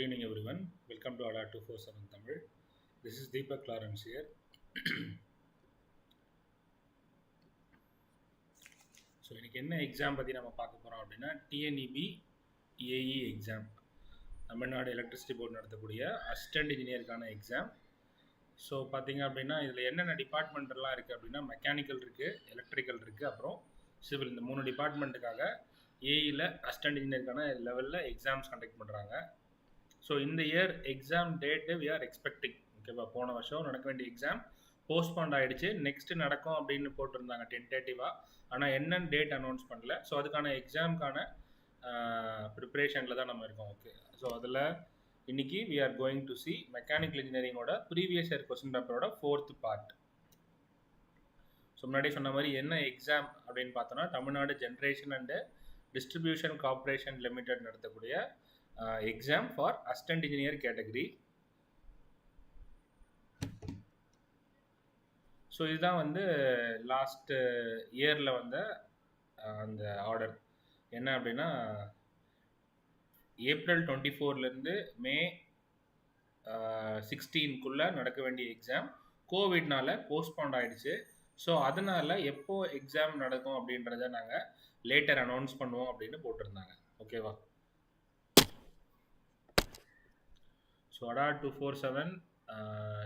evening everyone. Welcome to ADA 247 Tamil. This is Deepak Lawrence here. So இன்னைக்கு என்ன exam பற்றி நம்ம பார்க்க போகிறோம் அப்படின்னா TNEB AE exam, Tamil Nadu electricity board நடத்தக்கூடிய அசிஸ்டன்ட் இன்ஜினியருக்கான எக்ஸாம். ஸோ பார்த்தீங்க அப்படின்னா இதில் என்னென்ன டிபார்ட்மெண்ட்லாம் இருக்குது அப்படின்னா மெக்கானிக்கல் இருக்குது, எலக்ட்ரிக்கல் இருக்குது, அப்புறம் சிவில். இந்த 3 டிபார்ட்மெண்ட்டுக்காக ஏஇயில் அசிஸ்டன்ட் இன்ஜினியருக்கான லெவலில் எக்ஸாம்ஸ் கண்டக்ட் பண்ணுறாங்க. ஸோ இந்த year exam date we are expecting. ஓகேவா, போன வருஷம் நடக்க வேண்டிய எக்ஸாம் போஸ்ட்பாண்ட் ஆகிடுச்சு, நெக்ஸ்ட்டு நடக்கும் அப்படின்னு போட்டிருந்தாங்க டென்டேட்டிவாக. ஆனால் என்னென்னு டேட் அனௌன்ஸ் பண்ணல. ஸோ அதுக்கான எக்ஸாமுக்கான ப்ரிப்ரேஷனில் தான் நம்ம இருக்கோம். ஓகே, ஸோ அதில் இன்றைக்கி we are going to see mechanical இன்ஜினியரிங்கோட ப்ரீவியஸ் இயர் கொஸ்டின் பேப்பரோட 4th பார்ட். ஸோ முன்னாடி சொன்ன மாதிரி என்ன எக்ஸாம் அப்படின்னு பார்த்தோன்னா Tamil Nadu generation and distribution corporation limited நடத்தக்கூடிய exam for assistant engineer category. So இதுதான் வந்து லாஸ்ட் இயரில் வந்த அந்த ஆர்டர் என்ன அப்படின்னா ஏப்ரல் 24லேருந்து மே 16க்குள்ளே நடக்க வேண்டிய எக்ஸாம் கோவிட்னால போஸ்ட்பாண்ட் ஆகிடுச்சு. ஸோ அதனால் எப்போ எக்ஸாம் நடக்கும் அப்படின்றத நாங்கள் லேட்டர் அனௌன்ஸ் பண்ணுவோம் அப்படின்னு போட்டிருந்தாங்க. ஓகேவா, so ADA 247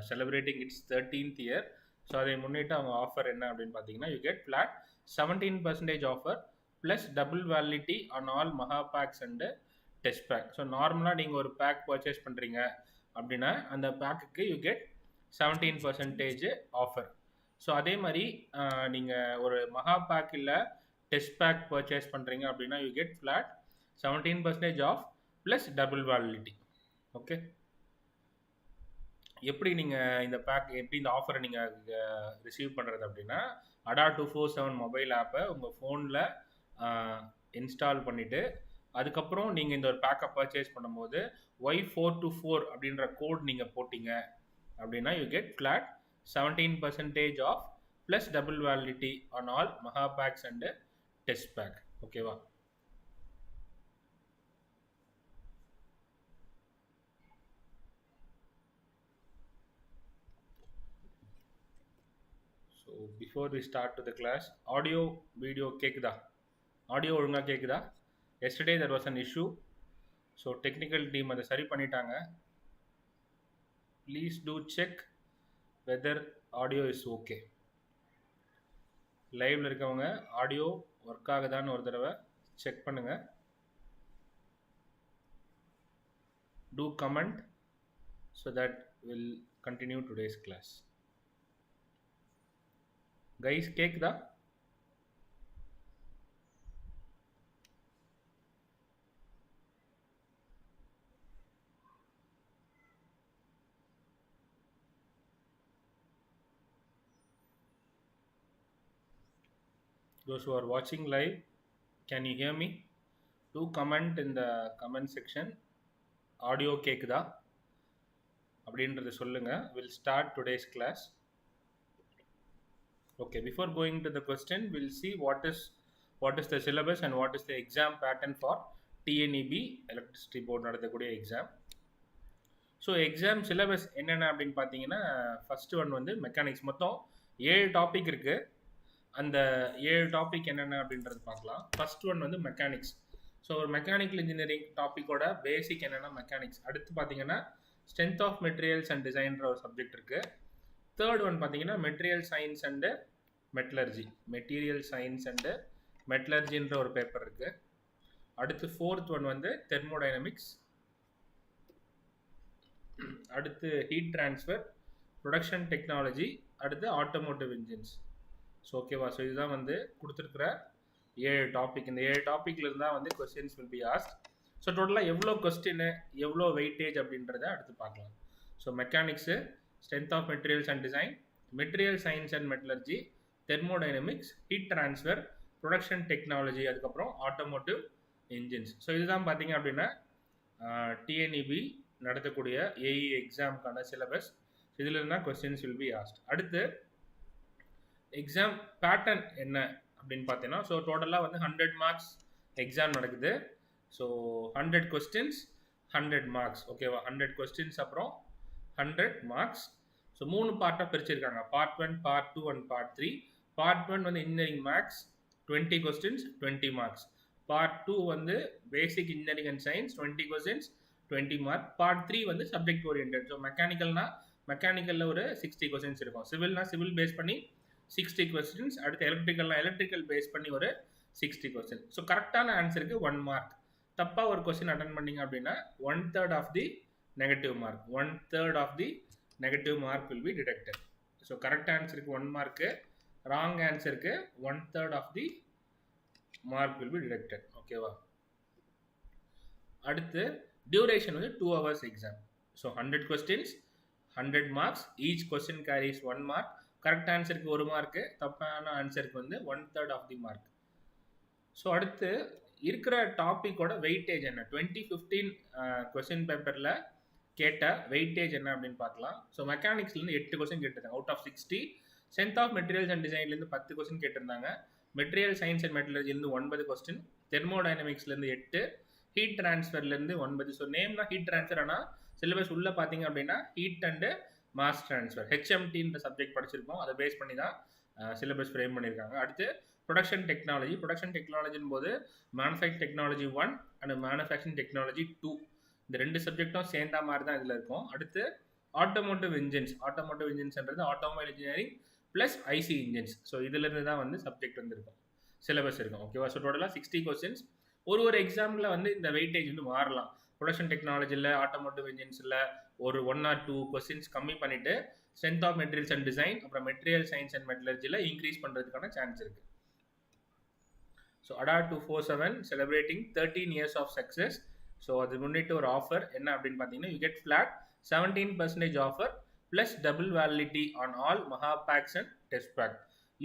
celebrating its 13th year. So அதை முன்னிட்டு அவங்க ஆஃபர் என்ன அப்படின்னு பார்த்தீங்கன்னா you get flat 17% offer plus double validity on all Megapacks and test pack. So நார்மலாக நீங்கள் ஒரு பேக் பர்ச்சேஸ் பண்ணுறீங்க அப்படின்னா அந்த பேக்குக்கு யூ கெட் 17% ஆஃபர். ஸோ அதே மாதிரி நீங்கள் ஒரு Megapacks இல்லை டெஸ்ட் பேக் பர்ச்சேஸ் பண்ணுறீங்க அப்படின்னா you get flat 17% off plus double validity. Okay, எப்படி நீங்கள் இந்த பேக் எப்படி இந்த ஆஃபரை நீங்கள் ரிசீவ் பண்ணுறது அப்படின்னா ADA 247 மொபைல் ஆப்பை உங்கள் ஃபோனில் இன்ஸ்டால் பண்ணிவிட்டு அதுக்கப்புறம் நீங்கள் இந்த ஒரு பேக்கை பர்ச்சேஸ் பண்ணும்போது Y424 அப்படின்ற கோட் நீங்கள் போட்டிங்க அப்படின்னா you get flat 17% off plus double validity on all Megapacks and test pack. ஓகேவா, before we start to the class, audio video கேக்குதா? ஆடியோ ஒழுங்காக கேட்குதா? yesterday there was an issue, so technical team அதை சரி பண்ணிட்டாங்க. please do check whether audio is okay. லைவ்ல இருக்கவங்க audio work ஆகுதான்னு ஒரு தடவை செக் பண்ணுங்க. do comment so that we'll continue today's class. Guys கேக்குதா? Those who are watching live, can you hear me? Do comment in the comment section. Audio கேக்குதா அப்படின்றத சொல்லுங்க. We'll start today's class. Okay, before going to the question, we'll see what is the syllabus and what is the exam pattern for TNEB electricity board நடத்தக்கூடிய exam. So exam syllabus என்னென்ன அப்படின்னு பார்த்தீங்கன்னா first one வந்து mechanics. மொத்தம் 7 topic இருக்குது. அந்த 7 topic என்னென்ன அப்படின்றது பார்க்கலாம். ஃபர்ஸ்ட் ஒன் வந்து மெக்கானிக்ஸ். ஸோ ஒரு மெக்கானிக்கல் இன்ஜினியரிங் டாப்பிக்கோட பேசிக் என்னென்னா மெக்கானிக்ஸ். அடுத்து பார்த்தீங்கன்னா ஸ்ட்ரென்த் ஆஃப் மெட்டீரியல்ஸ் அண்ட் டிசைன்ற ஒரு சப்ஜெக்ட் இருக்குது. தேர்ட் ஒன் பார்த்தீங்கன்னா material science and metallurgy, material science and மெட்டலர்ஜின்ற ஒரு பேப்பர் இருக்குது. அடுத்து ஃபோர்த் ஒன் வந்து தெர்மோடைனமிக்ஸ். அடுத்து ஹீட் ட்ரான்ஸ்ஃபர், ப்ரொடக்ஷன் டெக்னாலஜி, அடுத்து ஆட்டோமோட்டிவ் இன்ஜின்ஸ். ஸோ ஓகேவா, ஸோ இதுதான் வந்து கொடுத்துருக்குற 7 டாபிக். இந்த 7 டாப்பிக்கில் இருந்தால் வந்து questions will be asked. So டோட்டலாக எவ்வளோ கொஸ்டின் எவ்வளோ வெயிட்டேஜ் அப்படின்றத அடுத்து பார்க்கலாம். So mechanics, strength of materials and design, material science and metallurgy, thermodynamics, heat transfer, production technology, அதுக்கப்புறம் automotive engines. ஸோ இதுதான் பார்த்தீங்க அப்படின்னா TNEB நடத்தக்கூடிய ஏஇ எக்ஸாமுக்கான சிலபஸ். இதில் இருந்தால் கொஸ்டின்ஸ் வில் பி ஆஸ்ட். அடுத்து எக்ஸாம் பேட்டர்ன் என்ன அப்படின்னு பார்த்தீங்கன்னா ஸோ டோட்டலாக வந்து 100 மார்க்ஸ் எக்ஸாம் நடக்குது. So 100 questions, 100 marks. ஓகேவா, 100 questions அப்புறம் 100 marks. ஸோ 3 பார்ட்டாக பிரிச்சிருக்காங்க, part 1, part 2 and part 3. Part 1 வந்து engineering maths 20 questions 20 marks. Part 2 வந்து basic engineering and science 20 questions 20 mark. Part 3 வந்து சப்ஜெக்ட் ஓரியன்டட். ஸோ மெக்கானிக்கல்னா மெக்கானிக்கலில் ஒரு 60 questions இருக்கும், சிவில்னா சிவில் பேஸ் பண்ணி 60 questions, அடுத்து எலக்ட்ரிக்கல்னா எலக்ட்ரிக்கல் பேஸ் பண்ணி ஒரு 60 questions. ஸோ கரெக்டான ஆன்சருக்கு 1 mark. தப்பாக ஒரு கொஸ்டின் அட்டன் பண்ணிங்க அப்படின்னா 1/3 of the negative mark, 1/3 of the negative mark will be deducted. So correct ஆன்சருக்கு 1 மார்க்கு, ராங் ஆன்சருக்கு 1/3 of the mark will be deducted. ஓகேவா, அடுத்து டியூரேஷன் வந்து 2 hours exam. So 100 questions 100 marks, each question carries 1 mark. Correct ஆன்சருக்கு 1 mark, தப்பான ஆன்சருக்கு வந்து 1/3 of the mark. So அடுத்து இருக்கிற டாப்பிக்கோட வெயிட்டேஜ் என்ன, 2015 கொஸ்டின் பேப்பரில் கேட்ட வெயிட்டேஜ் என்ன அப்படின்னு பார்க்கலாம். ஸோ மெக்கானிக்ஸ்லேருந்து 8 கொஸ்டின் கேட்டிருந்தாங்க out of 60. Strength of materials and டிசைன்லேருந்து 10 கொஸ்டின் கேட்டிருந்தாங்க. மெட்டீரியல் சயின்ஸ் அண்ட் மெட்டலர்ஜிலேருந்து 9 கொஸ்டின், தெர்மோடைனமிக்ஸ்லேருந்து 8, ஹீட் ட்ரான்ஸ்ஃபர்லேருந்து 9. ஸோ நேம்னா ஹீட் ட்ரான்ஸ்ஃபர், ஆனால் சிலபஸ் உள்ளே பார்த்தீங்க அப்படின்னா ஹீட் அண்டு மாஸ் ட்ரான்ஸ்ஃபர் ஹெச்எம்டின்ற சப்ஜெக்ட் படிச்சிருக்கோம், அதை பேஸ் பண்ணி தான் சிலபஸ் ஃப்ரேம் பண்ணியிருக்காங்க. அடுத்து ப்ரொடக்ஷன் டெக்னாலஜி. ப்ரொடக்ஷன் டெக்னாலஜின் போது manufacturing technology 1 and manufacturing technology 2, இந்த 2 சப்ஜெக்டும் சேர்ந்த மாதிரி தான் இதில் இருக்கும். அடுத்து ஆட்டோமோட்டிவ் இன்ஜின்ஸ். ஆட்டோமோட்டிவ் இன்ஜின்ஸ்ன்றது automobile engineering plus IC engines. So இதிலிருந்து தான் வந்து சப்ஜெக்ட் வந்து இருக்கும், சிலபஸ் இருக்கும். ஓகேவா, ஸோ டோட்டலாக 60 கொஸ்டின்ஸ். ஒரு எக்ஸாமில் வந்து இந்த வெயிட்டேஜ் வந்து மாறலாம். ப்ரொடக்ஷன் டெக்னாலஜியில் ஆட்டோமோட்டிவ் இன்ஜின்ஸில் ஒரு 1 or 2 கொஸ்டின்ஸ் கம்மி பண்ணிவிட்டு strength of materials and design அப்புறம் மெட்டீரியல் சயின்ஸ் அண்ட் மெட்டலர்ஜியில் இன்க்ரீஸ் பண்ணுறதுக்கான சான்ஸ் இருக்குது. So Adda 247 celebrating 13 years of success. So அது முன்னிட்டு ஒரு ஆஃபர் என்ன அப்படின்னு பார்த்தீங்கன்னா, you get flat 17% offer plus double validity on all Mahapacks and test pack.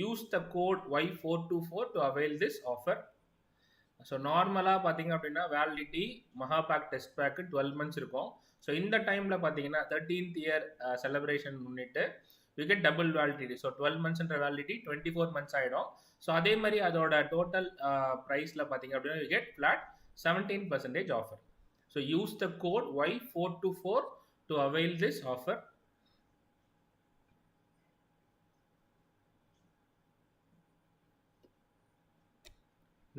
Use the code Y424 to avail this offer. So நார்மலாக பார்த்தீங்க அப்படின்னா வேலிடிட்டி மகாபேக் டெஸ்ட் பேக்கு 12 months இருக்கும். ஸோ இந்த டைமில் பார்த்தீங்கன்னா 13th year செலிப்ரேஷன் முன்னிட்டு you get double validity. So 12 monthsன்ற வேலிடிட்டி 24 months ஆகிடும். ஸோ அதே மாதிரி அதோட டோட்டல் ப்ரைஸில் பார்த்தீங்க அப்படின்னா you get flat 17% offer. So use the code Y424 to avail this offer.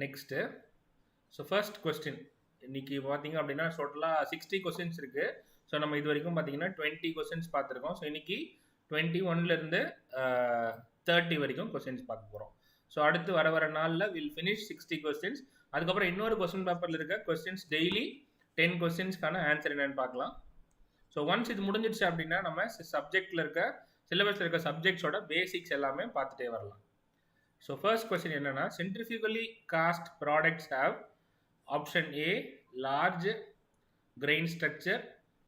Next, so first question இன்னைக்கு பார்த்தீங்க அப்படின்னா டோட்டலாக 60 கொஸ்டின்ஸ் இருக்குது. ஸோ நம்ம இது வரைக்கும் பார்த்தீங்கன்னா 20 கொஸ்டின்ஸ் பார்த்துருக்கோம். ஸோ இன்னைக்கு 21லேருந்து 30 வரைக்கும் கொஸ்டின்ஸ் பார்க்க போகிறோம். ஸோ அடுத்து வர நாளில் வில் ஃபினிஷ் 60 கொஸ்டின்ஸ். அதுக்கப்புறம் இன்னொரு கொஸ்டின் பேப்பரில் இருக்க கொஸ்டின்ஸ் டெய்லி 10 கொஸ்டின்ஸ்க்கான ஆன்சர் என்னன்னு பார்க்கலாம். ஸோ ஒன்ஸ் இது முடிஞ்சிடுச்சு அப்படின்னா நம்ம சப்ஜெக்டில் இருக்க சிலபஸில் இருக்க சப்ஜெக்ட்ஸோட பேசிக்ஸ் எல்லாமே பார்த்துட்டே வரலாம். ஸோ ஃபர்ஸ்ட் கொஸ்டின் என்னன்னா, centrifugally cast products have option A large grain structure,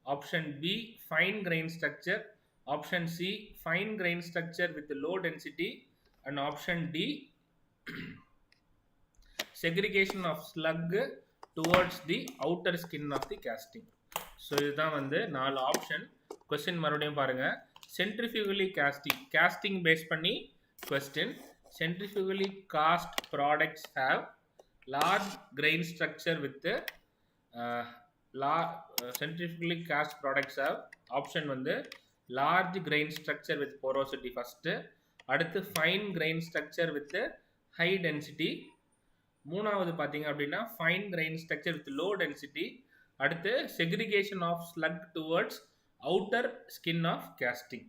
option B fine grain structure, option C fine grain structure with low density, and option D segregation of slug towards the outer skin of the casting. So இதுதான் வந்து 4 option. Question மறுபடியும் பாருங்க, சென்ட்ரிஃபியூகலி casting base பண்ணி question. Centrifugally cast products have large grain structure with centrifugally cast products have option வந்து large grain structure with porosity first, அடுத்து fine grain structure with high density, மூணாவது பார்த்தீங்க அப்படின்னா fine grain structure with low density, அடுத்து segregation of slug towards outer skin of casting.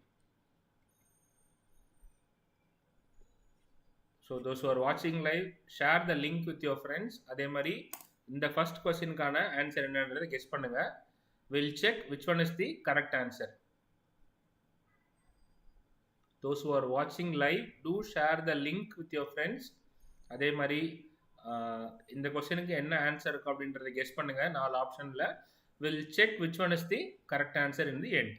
So those who are watching live, share the link with your friends. அதே மாதிரி இந்த first கொஸ்டினுக்கான answer என்னன்றதை guess பண்ணுங்க. We'll check which one is the correct answer. Those who are watching live, do share the link with your friends. அதே மாதிரி இந்த கொஸ்டினுக்கு என்ன ஆன்சர் இருக்கு அப்படின்றத கெஸ் பண்ணுங்க 4 ஆப்ஷன்ல. We'll check which one is the correct answer in the end.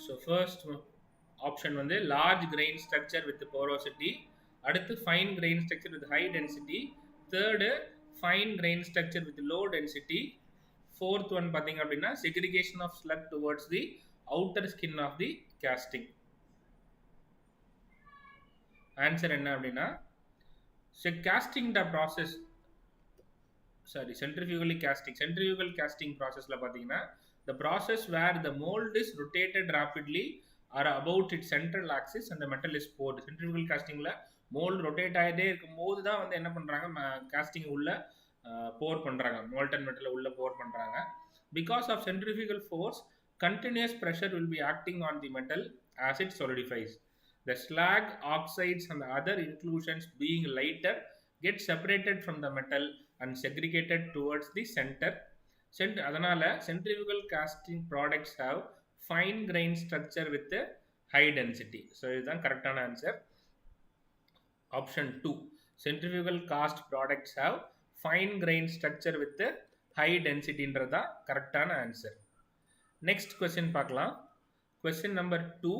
So first option வந்து large grain structure with porosity, அடுத்து fine grain structure with high density, third fine grain structure with low density. Fourth one பார்த்தீங்க அப்படின்னா segregation of slug towards the outer skin of the casting. Answer என்ன அப்படின்னா casting the process, centrifugally casting. Centrifugal casting processல பார்த்தீங்கன்னா the process where the mold is rotated rapidly or about its central axis and the metal is poured. Centrifugal castingல mold rotate ஆகிட்டே இருக்கும்போது தான் வந்து என்ன பண்ணுறாங்க casting உள்ள pour பண்ணுறாங்க, molten metal உள்ள pour பண்ணுறாங்க. Because of centrifugal force, continuous pressure will be acting on the metal as it solidifies. The slag, oxides and other inclusions being lighter get separated from the metal and segregated towards the center. அதனால centrifugal casting products have fine grain structure with a high density. So இதுதான் கரெக்டான answer. Option 2. Centrifugal cast products have fine grain structure with a high density ன்றதா கரெக்டான answer. Next question பார்க்கலாம். Question number 2.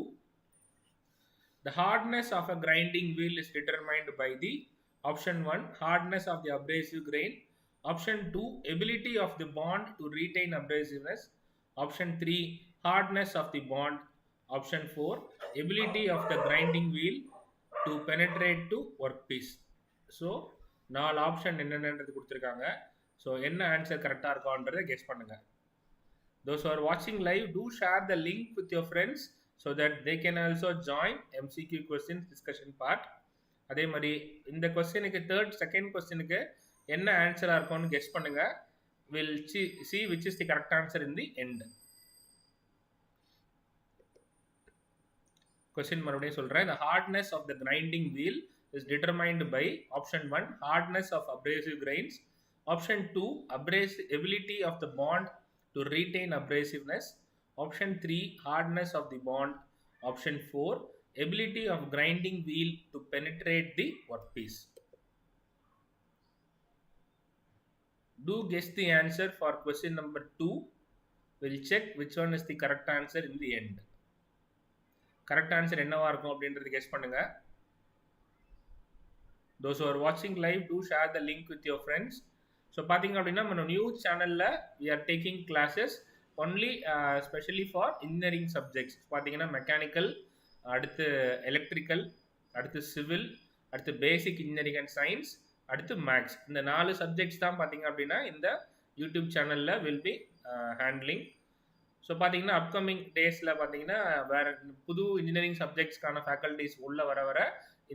The hardness of a grinding wheel is determined by the option 1 hardness of the abrasive grain, option 2 ability of the bond to retain abrasiveness, option 3 hardness of the bond, option 4 ability of the grinding wheel to penetrate to workpiece. So நாலு option என்னென்னது கொடுத்துருக்காங்க. So என்ன answer கரெக்டாக இருக்கும்ன்றதை guess பண்ணுங்க. Those who are watching live, do share the link with your friends so that they can also join MCQ questions discussion part. அதே மாதிரி இந்த கொஸ்டினுக்கு second கொஸ்டினுக்கு என்ன ஆன்சராக இருக்கும்னு கெஸ் பண்ணுங்க. We'll see which is the correct answer in the end. Question மறுபடியும் சொல்கிறேன். The hardness of the grinding wheel is determined by option 1 hardness of abrasive grains, option 2 ability of the bond to retain abrasiveness, option 3 hardness of the bond, option 4 ability of grinding wheel to penetrate the workpiece. Do guess the answer for question number 2. We'll check which one is the correct answer in the end. Correct answer என்னவா இருக்கும் அப்படின்றது guess பண்ணுங்க. Those who are watching live, do share the link with your friends. So பார்த்தீங்க அப்படின்னா நம்ம new சேனலில் we are taking classes only specially for engineering subjects. பார்த்தீங்கன்னா mechanical, அடுத்து எலக்ட்ரிக்கல், அடுத்து சிவில், அடுத்து பேசிக் இன்ஜினியரிங் அண்ட் சயின்ஸ், அடுத்து மேக்ஸ். இந்த 4 சப்ஜெக்ட்ஸ் தான் பார்த்தீங்க அப்படின்னா இந்த யூடியூப் சேனலில் வில் பி ஹேண்ட்லிங். ஸோ பார்த்தீங்கன்னா அப்கமிங் டேஸில் பார்த்தீங்கன்னா வேறு புது இன்ஜினியரிங் சப்ஜெக்ட்ஸ்க்கான ஃபேக்கல்ட்டிஸ் உள்ளே வர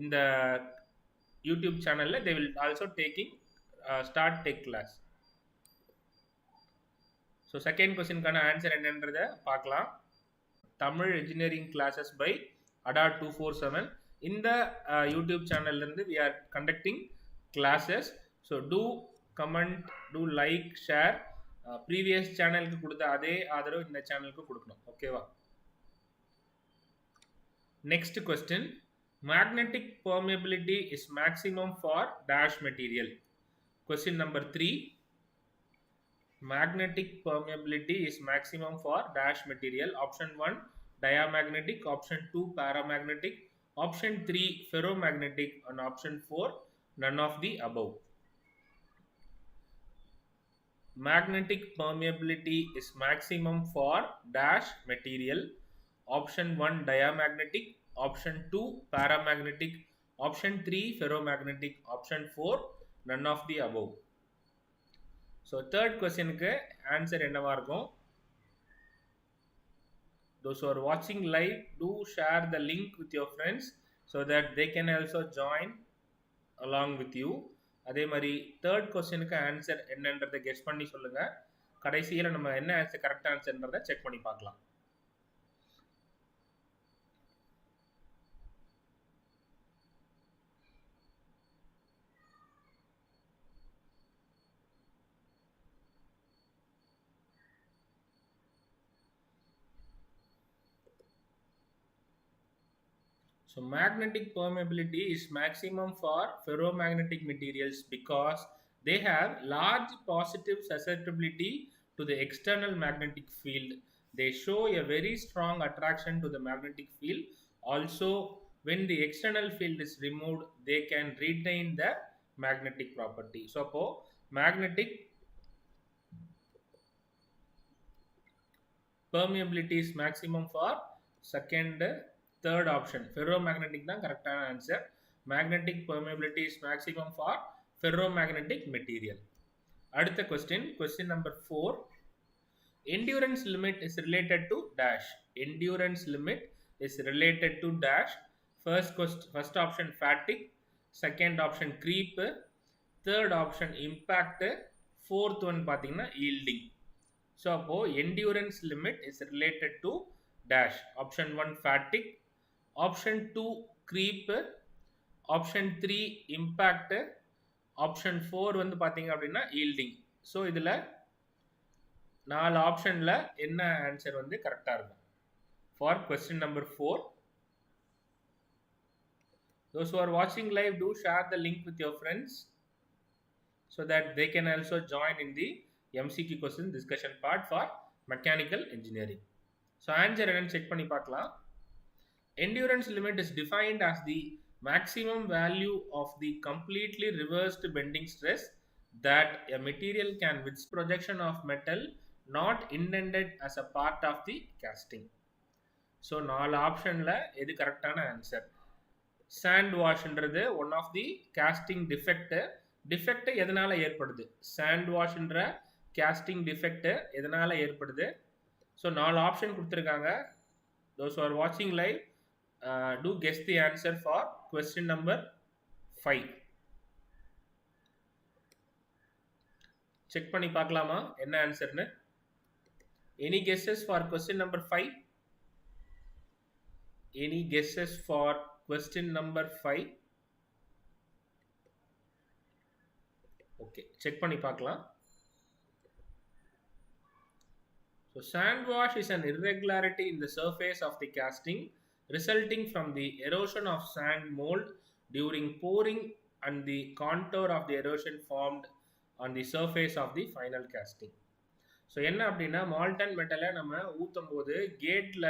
இந்த யூடியூப் சேனலில் they will also start take class. So second கொஸ்டினுக்கான ஆன்சர் என்னன்றதை பார்க்கலாம். Tamil engineering classes by ADA 247 இந்த யூடியூப் சேனல்லேருந்து we are conducting classes. ஸோ do comment, do like, share. Previous சேனலுக்கு கொடுத்த அதே ஆதரவு இந்த சேனலுக்கு கொடுக்கணும். ஓகேவா? Next question. Magnetic permeability is maximum for dash material. Question number 3. Magnetic permeability is maximum for dash material. Option 1 diamagnetic, option 2 paramagnetic, option 3 ferromagnetic and option 4 none of the above. Magnetic permeability is maximum for dash material. Option 1 diamagnetic, option 2 paramagnetic, option 3 ferromagnetic, option 4 none of the above. So third question க்கு answer என்னவா இருக்கும்? Those who are watching live, do share the link with your friends so that they can also join along with you. அதே மாதிரி third கொஸ்டினுக்கு answer என்னன்றதை guess பண்ணி சொல்லுங்க. கடைசியில் நம்ம என்ன ஆன்சர் கரெக்ட் ஆன்சர்ன்றதை செக் பண்ணி பார்க்கலாம். So magnetic permeability is maximum for ferromagnetic materials because they have large positive susceptibility to the external magnetic field. They show a very strong attraction to the magnetic field. Also, when the external field is removed, they can retain the magnetic property. So, அப்போ magnetic permeability is maximum for second, third option. Ferromagnetic தான் கரெக்டான answer. Magnetic permeability is maximum for ferromagnetic material. அடுத்த question number 4. Endurance limit is related to dash. Endurance limit is related to dash. First option fatigue, second option creep, third option impact, fourth one பாத்தீங்கன்னா yielding. So அப்போ endurance limit is related to dash. Option 1 fatigue, option 2 creep, option 3 impact, option 4 வந்து பாத்தீங்க அப்படின்னா yielding. So இதுல 4 ஆப்ஷன்ல என்ன answer வந்து கரெக்டா இருக்கும்? For question number 4. Those who are watching live, do share the link with your friends so that they can also join in the MCQ question discussion part for mechanical engineering. So answer என்னன்னு check பண்ணி பார்க்கலாம். Endurance limit is defined as the maximum value of the completely reversed bending stress that a material can withstand projection of metal not intended as a part of the casting. So 4 ஆப்ஷன்ல எது கரெக்டான answer? Sand வாஷ்ன்றது one of the casting defect. Defect எதனால ஏற்படுது? Sand வாஷ்ன்ற casting defect எதனால ஏற்படுது? So 4 option கொடுத்துருக்காங்க. those who are watching live, do guess the answer for question number 5. Check பண்ணி பார்க்கலாமா என்ன ஆன்சர்னு? Any guesses for question number 5? Any guesses for question number 5? Okay, check பண்ணி பார்க்கலாம். So sand wash is an irregularity in the surface of the casting resulting from the erosion of sand mold during pouring and the contour of the erosion formed on the surface of the final casting. So என்ன அப்படின்னா, Malton மெட்டலை நம்ம ஊற்றும் போது கேட்டில்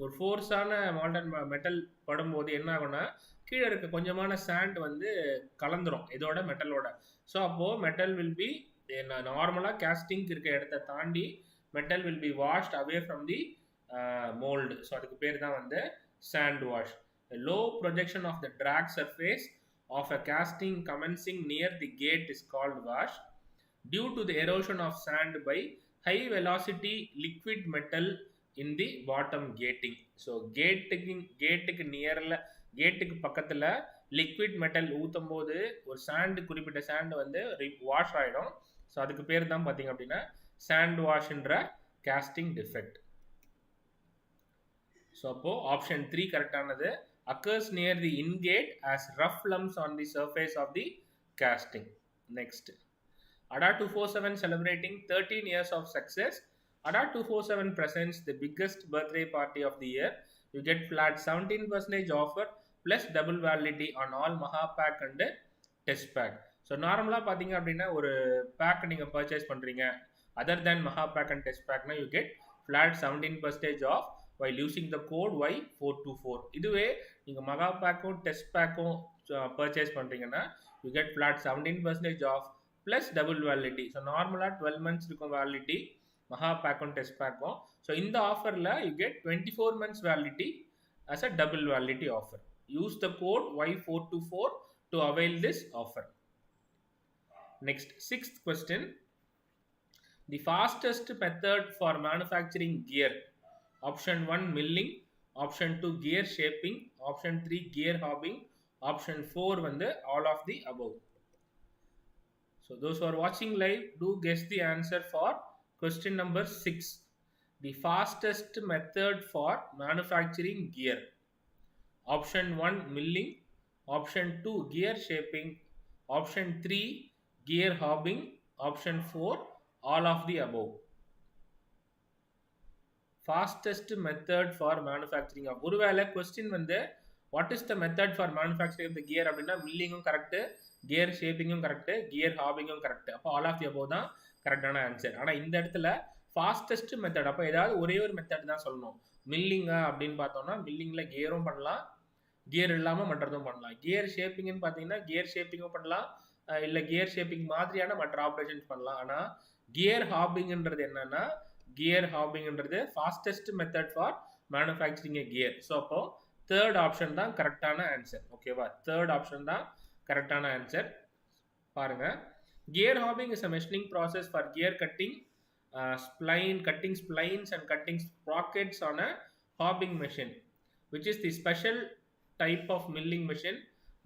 ஒரு ஃபோர்ஸான Malton metal படும்போது என்ன ஆகும்னா, கீழே இருக்க கொஞ்சமான சாண்ட் வந்து கலந்துரும் இதோட மெட்டலோட. ஸோ அப்போது மெட்டல் வில் பி நார்மலாக கேஸ்டிங்க்கு இருக்க இடத்த தாண்டி metal will be washed away from the mould. So அதுக்கு பேர் தான் வந்து sand wash. Low projection of the drag surface of a casting commencing near the gate is called wash due to the erosion of sand by high velocity liquid metal in the bottom gating. So கேட்டுக்கு நியர்ல கேட்டுக்கு பக்கத்தில் liquid metal ஊற்றும் போது ஒரு sand குறிப்பிட்ட sand வந்து wash ஆகிடும். So அதுக்கு பேர் தான் பார்த்தீங்க அப்படின்னா சாண்ட் வாஷ்ன்ற காஸ்டிங் டிஃபெக்ட். ஸோ அப்போது option 3 கரெக்டானது. occurs near the ingate as rough lumps on the surface of the casting. Next, ADA 247 celebrating 13 years of success. ADA 247 presents the biggest birthday party of the year. You get flat 17% offer plus double validity on all Megapack and test pack. So நார்மலாக பார்த்தீங்க அப்படின்னா ஒரு back நீங்கள் purchase பண்ணுறீங்க other than Megapack and test packனா you get flat 17% off while using the code Y424. இதுவே நீங்கள் Megapack-ம் test பேக்கும் purchase பண்ணுறீங்கன்னா you get flat 17% off plus double validity. So நார்மலாக 12 months இருக்கும் validity Megapack-ம் டெஸ்ட் பேக்கும். ஸோ இந்த ஆஃபரில் you get 24 months validity as a double validity offer. Use the code Y424 to avail this offer. Next, 6th question. The fastest method for manufacturing gear. Option 1 milling, option 2 gear shaping, option 3 gear hobbing, option 4 வந்து all of the above. So those who are watching live, do guess the answer for question number 6. The fastest method for manufacturing gear. Option 1 milling, option 2 gear shaping, option 3 gear hobbing, option 4 all of the above. Fastest method for manufacturing. ஒருவேளை question வந்து what is the method for manufacturing the gear அப்படின்னா மில்லிங்கும் correct, gear ஷேப்பிங்கும் correct, gear ஹாபிங்கும் correct. அப்போ all of the above தான் கரெக்டான answer. ஆனால் இந்த இடத்துல ஃபாஸ்டஸ்ட் மெத்தட், அப்போ ஏதாவது ஒரே ஒரு மெத்தட் தான் சொல்லணும். மில்லிங்கா அப்படின்னு பார்த்தோம்னா மில்லிங்கில் கியரும் பண்ணலாம், கியர் இல்லாமல் மற்றதும் பண்ணலாம். கியர் ஷேப்பிங்னு பார்த்தீங்கன்னா கியர் ஷேப்பிங்கும் பண்ணலாம், இல்லை கியர் ஷேப்பிங் மாதிரியான மற்ற ஆப்ரேஷன்ஸ் பண்ணலாம். ஆனால் கியர் ஹாபிங்ன்றது என்னன்னா, கியர் ஹாபிங்ன்றது fastest method for manufacturing a gear. So அப்போ தேர்ட் ஆப்ஷன் தான் கரெக்டான ஆன்சர். ஓகேவா, தேர்ட் ஆப்ஷன் தான் கரெக்டான ஆன்சர். பாருங்க, gear hobbing is a machining process for gear cutting cutting splines and cutting sprockets on a hobbing machine, which is the special type of milling machine.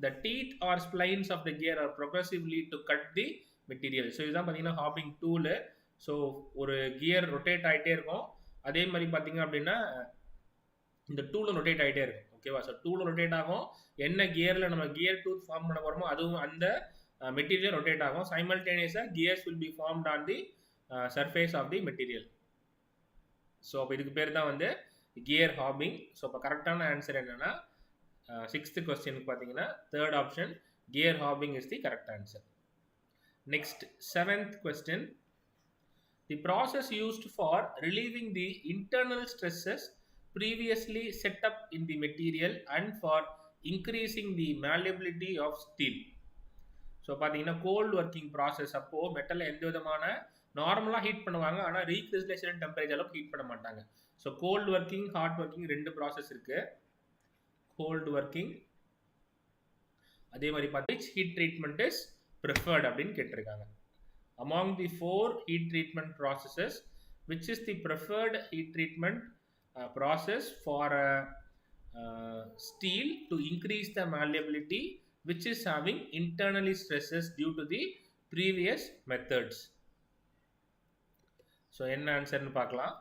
The teeth or splines of the gear are progressively to cut the material. So இதுதான் பார்த்தீங்கன்னா hobbing tool. So ஒரு gear rotate ஆகிட்டே இருக்கும், அதே மாதிரி பார்த்தீங்க அப்படின்னா இந்த டூலும் ரொட்டேட் ஆகிட்டே இருக்கும். ஓகேவா, ஸோ டூலும் ரொட்டேட் ஆகும், என்ன கியரில் நம்ம கியர் டூத் ஃபார்ம் பண்ண போகிறோமோ அதுவும் அந்த மெட்டீரியல் ரொட்டேட் ஆகும். சைமல்டேனியஸாக gears will be formed on the surface of the material. So அப்போ இதுக்கு பேர் தான் வந்து கியர் ஹாபிங். ஸோ அப்போ கரெக்டான ஆன்சர் என்னன்னா 6th கொஸ்டினுக்கு பார்த்தீங்கன்னா third option gear hobbing is the correct answer. Next 7th question. The process used for relieving the internal stresses previously set up in the material and for increasing the malleability of steel. So பார்த்தீங்கன்னா gold working process. அப்போது மெட்டலில் எந்த விதமான நார்மலாக heat பண்ணுவாங்க, ஆனால் ரீக்ரிஸ்டலேஷன் temperature அளவுக்கு heat பண்ண மாட்டாங்க. So cold working, hot working ரெண்டு ப்ராசஸ் இருக்கு. கோல்டு ஒர்க்கிங், அதே மாதிரி பார்த்தீங்கன்னா ஹீட் ட்ரீட்மெண்ட் இஸ் ப்ரிஃபர்ட் அப்படின்னு கேட்டிருக்காங்க. Among the 4 heat treatment processes which is the preferred heat treatment process for steel to increase the malleability which is having internally stresses due to the previous methods. So என்ன ஆன்சர்னு பார்க்கலாம்.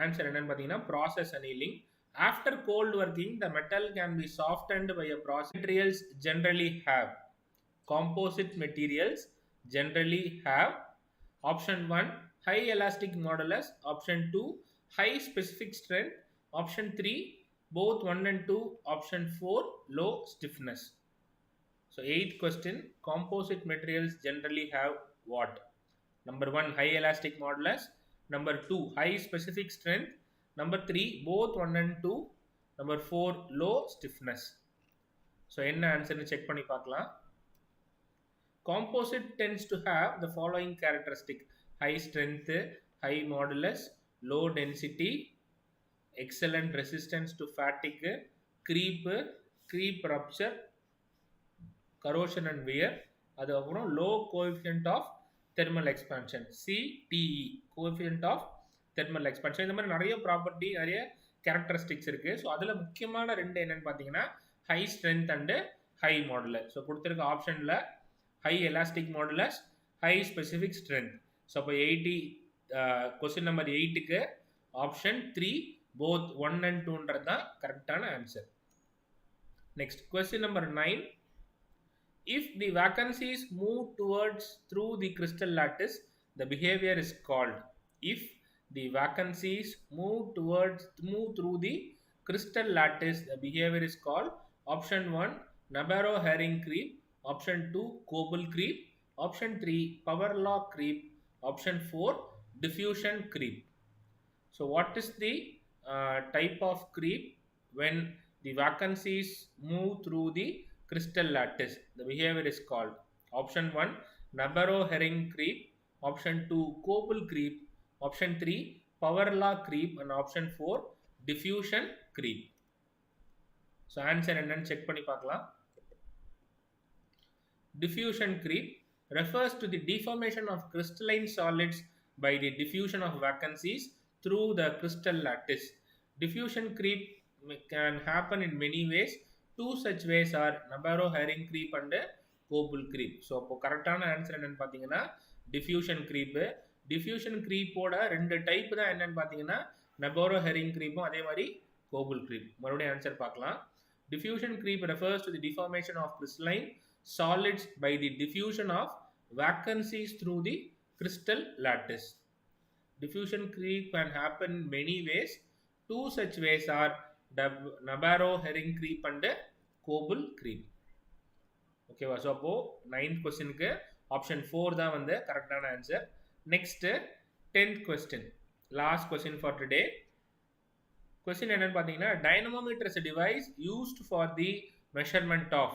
Answer என்னன்னு பார்த்தீங்கன்னா process annealing. After cold working, the metal can be softened by a process. Materials generally have. Composite materials generally have. Option 1, high elastic modulus. Option 2, high specific strength. Option 3, both 1 and 2. Option 4, low stiffness. So 8th question, composite materials generally have what? Number 1, high elastic modulus. Number 2, high specific strength. Number 3, both 1 and 2. Number 4, low stiffness. So என்ன ஆன்சர்னு check பண்ணி பார்க்கலாம். Composite tends to have the following characteristic: high strength, high modulus, low density, excellent resistance to fatigue, creep rupture, corrosion and wear. அது அப்புறம் low coefficient of thermal expansion, CTE, coefficient of thermal expansion. இந்த மாதிரி நிறைய property, நிறைய characteristics இருக்கு. So அதில் முக்கியமான ரெண்டு என்னன்னு பார்த்தீங்கன்னா high strength and high modulus. So கொடுத்துருக்க ஆப்ஷனில் high elastic modulus, high specific strength. So அப்போ 80 கொஸ்டின் நம்பர் 8க்கு ஆப்ஷன் 3 போத் 1 and 2ன்றது தான் கரெக்டான answer. Next question number 9. If the vacancies move towards through the crystal lattice, the behavior is called. If the vacancies move through the crystal lattice, the behavior is called. Option 1, Nabarro herring creep. Option 2, Coble creep. Option 3, power law creep. Option 4, diffusion creep. So what is the type of creep when the vacancies move through the crystal lattice? The behavior is called. Option 1, Nabarro herring creep. Option 2, Coble creep. Option 3, power law creep. And option 4, diffusion creep. So answer என்னன்னு check பண்ணி பார்க்கலாம். Diffusion creep refers to the deformation of crystalline solids by the diffusion of vacancies through the crystal lattice. Diffusion creep can happen in many ways. Two such ways are Nabarro herring creep and Coble creep. So அப்போ கரெக்டான answer என்னன்னு பார்த்தீங்கன்னா diffusion creep. Diffusion creep ஓட ரெண்டு type தான் என்னன்னு பார்த்தீங்கன்னா Nabarro herring creepும் அதே மாதிரி Coble creep. மறுபடியும் ஆன்சர் பார்க்கலாம். Diffusion creep refers to the deformation of crystalline solids by the diffusion of vacancies through the crystal lattice. Diffusion creep can happen in many ways. Two such ways are Nabarro herring creep and Coble creep. Okay, so அப்போ 9th questionக்கு option 4 தான் வந்து கரெக்டான answer. Next 10th question, last question for today. Question என்னன்னு பார்த்தீங்கன்னா dynamometer is a device used for the measurement of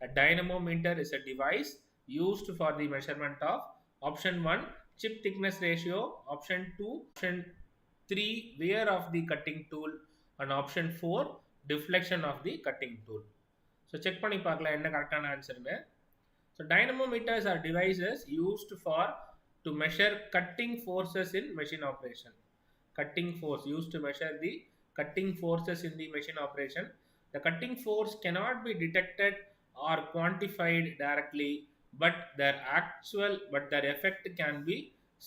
A dynamometer is a device used for the measurement of option 1 chip thickness ratio, option 2, option 3 wear of the cutting tool, and option 4 deflection of the cutting tool. So check பண்ணி பார்க்கலாம் என்ன கரெக்டான ஆன்சர்னு. So dynamometers are devices used for to measure cutting forces in machine operation. Cutting force used to measure the cutting forces in the machine operation. The cutting force cannot be detected or quantified directly, but their effect can be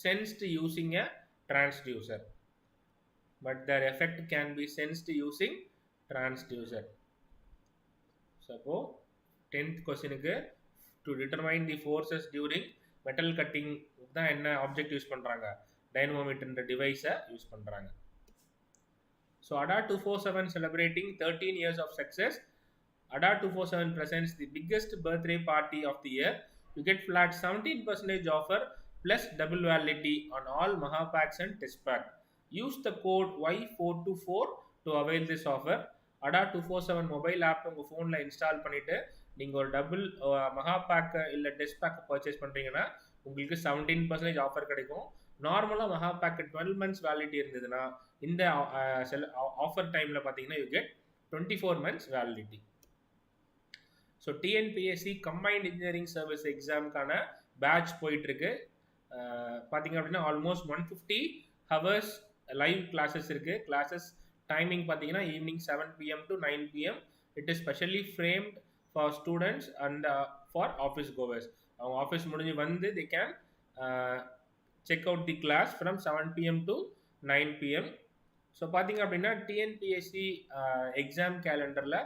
sensed using a transducer. Suppose 10th question to determine the forces during metal cutting தான் என்ன object use பண்றாங்க, டைனமோமீட்டர்ன்ற டிவைஸை use பண்றாங்க. So ADA 247 celebrating 13 years of success. ADA 247 presents the biggest birthday party of the year. You get flat 17% offer plus double validity on all Megapacks and test pack. Use the code Y424 to avail this offer. ADA 247 mobile app உங்கள் ஃபோனில் install பண்ணிவிட்டு நீங்கள் ஒரு double மகாபேக்கு இல்லை test back purchase பண்ணுறீங்கன்னா உங்களுக்கு 17% offer கிடைக்கும். நார்மலாக மகாபேக்கு 12 months வேலிடிட்டி இருந்ததுன்னா இந்த ஆஃபர் டைமில் பார்த்தீங்கன்னா you get 24 months validity. So TNPSC combined engineering service எக்ஸாமுக்கான பேட்ச் போயிட்டுருக்கு. பார்த்தீங்க அப்படின்னா ஆல்மோஸ்ட் 150 hours லைவ் கிளாஸஸ் இருக்குது. கிளாஸஸ் டைமிங் பார்த்தீங்கன்னா evening 7 PM to 9 PM. It is specially framed for students and for office goers. அவங்க office முடிஞ்சு வந்து they can check out the class from 7 PM to 9 PM. So பார்த்தீங்க அப்படின்னா TNPSC exam கேலண்டரில்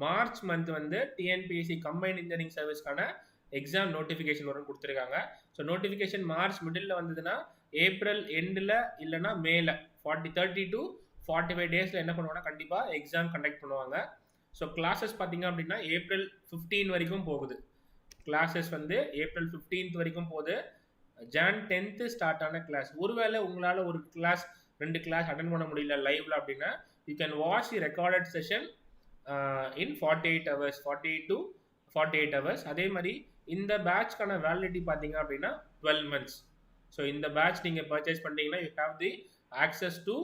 March month வந்து TNPSC combined engineering சர்வீஸ்க்கான exam notification வரும் கொடுத்துருக்காங்க. ஸோ நோட்டிஃபிகேஷன் மார்ச் மிடில் வந்ததுன்னா ஏப்ரல் எண்டில் இல்லைனா மேல 30 to 45 டேஸில் என்ன பண்ணுவாங்கன்னா கண்டிப்பாக எக்ஸாம் கண்டக்ட் பண்ணுவாங்க. ஸோ கிளாஸஸ் பார்த்தீங்க அப்படின்னா ஏப்ரல் 15 வரைக்கும் போகுது. கிளாஸஸ் வந்து ஏப்ரல் 15th வரைக்கும் போகுது. ஜான் 10th ஸ்டார்ட் ஆன கிளாஸ். ஒருவேளை உங்களால் ஒரு கிளாஸ் 2 கிளாஸ் அட்டன் பண்ண முடியல லைவ்ல அப்படின்னா you can watch the recorded session in 48 hours, 48 to 48 hours. அதே மாதிரி இந்த பேட்ச்க்கான வேலிடிட்டி பார்த்தீங்க அப்படின்னா 12 months. ஸோ இந்த பேட்ச் நீங்கள் பர்ச்சேஸ் பண்ணிட்டீங்கன்னா you have the access to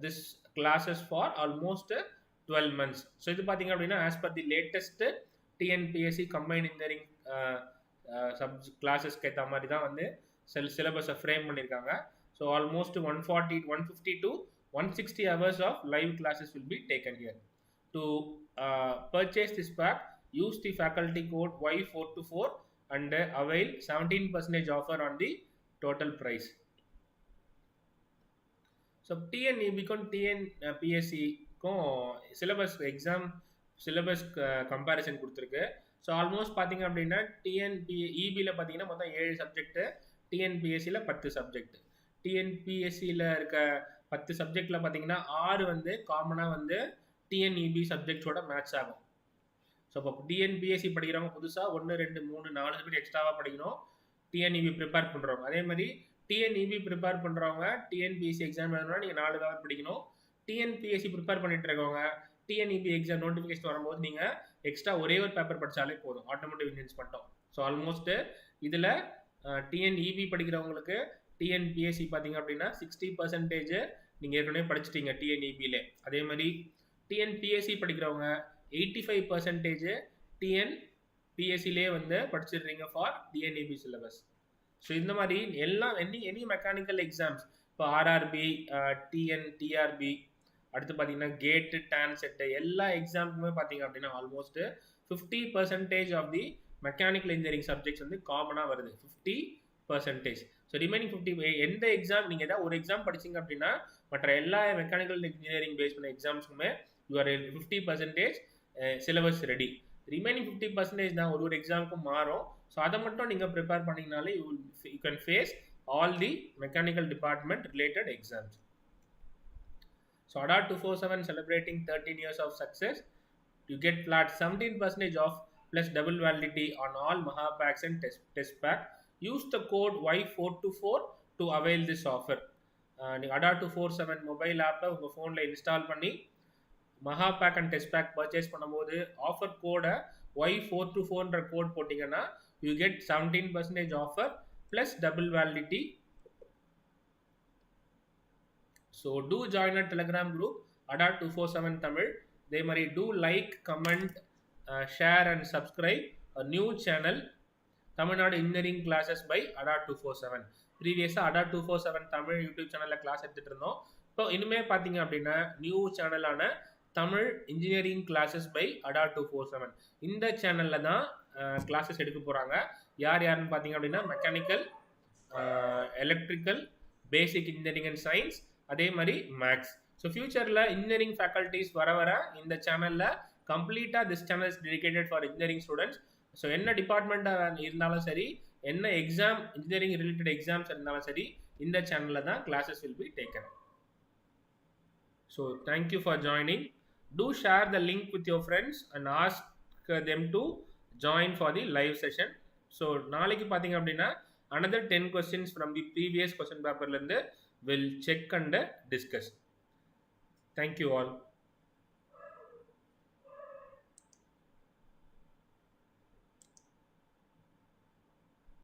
this classes for almost 12 months. So இது பார்த்தீங்க அப்படின்னா as per the latest TNPSC combined engineering கிளாஸஸ்க்கு ஏற்ற மாதிரி தான் வந்து சிலபஸை ஃப்ரேம் பண்ணியிருக்காங்க. So almost 150 to 160 hours of live classes will be taken here. To purchase this pack, use the faculty code Y424 and avail 17% offer on the total price. So TNEB-க்கும் TNPSC-க்கும் syllabus exam syllabus comparison கொடுத்துருக்கு. So almost பார்த்தீங்க அப்படின்னா டிஎன்பிஇபியில் பார்த்தீங்கன்னா மொத்தம் 7 subject, டிஎன்பிஎஸ்சியில் 10 subject. டிஎன்பிஎஸ்சியில் இருக்க 10 சப்ஜெக்டில் பார்த்தீங்கன்னா 6 வந்து காமனாக வந்து டிஎன்இபி சப்ஜெக்ட்ஸோட மேட்ச் ஆகும். ஸோ இப்போ டிஎன்பிஎஸ்சி படிக்கிறவங்க புதுசாக 1 2 3 4 சப்ஜெக்ட் எக்ஸ்ட்ராவாக படிக்கணும் டிஎன்இபி ப்ரிப்பேர் பண்ணுறவங்க. அதே மாதிரி டிஎன்இபி ப்ரிப்பேர் பண்ணுறவங்க டிஎன்பிஎஸ்சி எக்ஸாம் எழுதணும்னா நீங்கள் 4 hour படிக்கணும். டிஎன்பிஎஸ்சி ப்ரிப்பேர் பண்ணிட்டு இருக்கவங்க டிஎன்இபி எக்ஸாம் நோட்டிஃபிகேஷன் வரும்போது நீங்கள் எக்ஸ்ட்ரா ஒரே ஒரு பேப்பர் படித்தாலே போதும். ஆட்டோமேட்டிக் இன்ஜினியர்ஸ் பண்ணிட்டோம். ஸோ ஆல்மோஸ்ட் இதில் டிஎன்இபி படிக்கிறவங்களுக்கு டிஎன்பிஎஸ்சி பார்த்தீங்க அப்படின்னா 60% நீங்கள் ஏற்கனவே படிச்சிட்டீங்க டிஎன்இபியில். அதே மாதிரி டிஎன்பிஎஸ்சி படிக்கிறவங்க 85% டிஎன்பிஎஸ்சிலே வந்து படிச்சிடுறீங்க ஃபார் டிஎன்இபி சிலபஸ். ஸோ இந்த மாதிரி எல்லாம் எனி மெக்கானிக்கல் எக்ஸாம்ஸ் இப்போ ஆர்ஆர்பி, டிஆர்பி, அடுத்து பார்த்தீங்கன்னா கேட்டு, டான் செட்டு எல்லா எக்ஸாமுக்குமே பார்த்தீங்க அப்படின்னா almost 50% of the mechanical engineering subjects வந்து காமனாக வருது. 50%. ஸோ ரிமைனிங் 50 எந்த எக்ஸாம் நீங்கள் ஏதாவது ஒரு எக்ஸாம் படிச்சிங்க அப்படின்னா மற்ற எல்லா மெக்கானிக்கல் இன்ஜினியரிங் பேஸ் பண்ண எக்ஸாம்ஸுக்குமே யூஆர் 50% சிலபஸ் ரெடி. ரிமைனிங் 50% தான் ஒரு எக்ஸாமுக்கும் மாறும். ஸோ அதை மட்டும் நீங்கள் ப்ரிப்பேர் பண்ணிங்கனாலே you can face all the mechanical department related exams. So ADA 247 celebrating 13 years of success. You get flat 17% off plus double validity on all Megapacks and test pack. Use the code Y424 to avail this offer. ADA 247 mobile app உங்க ஃபோனில் install பண்ணி Megapack and test pack purchase பண்ணும்போது offer கோடை Y424ன்ற code போட்டிங்கன்னா you get 17% offer plus double validity. So do join our Telegram group ADA 247 Tamil. They mari do like, comment, share and subscribe a new channel Tamil Nadu Engineering Classes by ADA 247. Previous ADA 247 Tamil YouTube channel class எடுத்துட்டு இருந்தோம். இப்போ இனிமே பாத்தீங்க அப்படின்னா new சேனலான Tamil engineering classes by ADA 247 இந்த சேனல்ல தான் கிளாஸஸ் எடுக்க போறாங்க. யார் யாருன்னு பாத்தீங்க அப்படின்னா mechanical, electrical, basic engineering and science, அதே மாதிரி மேக்ஸ். ஸோ ஃபியூச்சரில் இன்ஜினியரிங் ஃபேக்கல்ட்டிஸ் வர இந்த சேனலில் கம்ப்ளீட்டாக this channel is dedicated for engineering students. So என்ன டிபார்ட்மெண்ட்டாக இருந்தாலும் சரி, என்ன எக்ஸாம் இன்ஜினியரிங் ரிலேட்டட் எக்ஸாம்ஸ் இருந்தாலும் சரி, இந்த சேனலில் தான் classes will be taken. So thank you for joining. Do share the link with your friends and ask them to join for the live session. So நாளைக்கு பாத்தீங்க அப்படின்னா another 10 questions from the previous question paper ல இருந்து will check and discuss. Thank you all.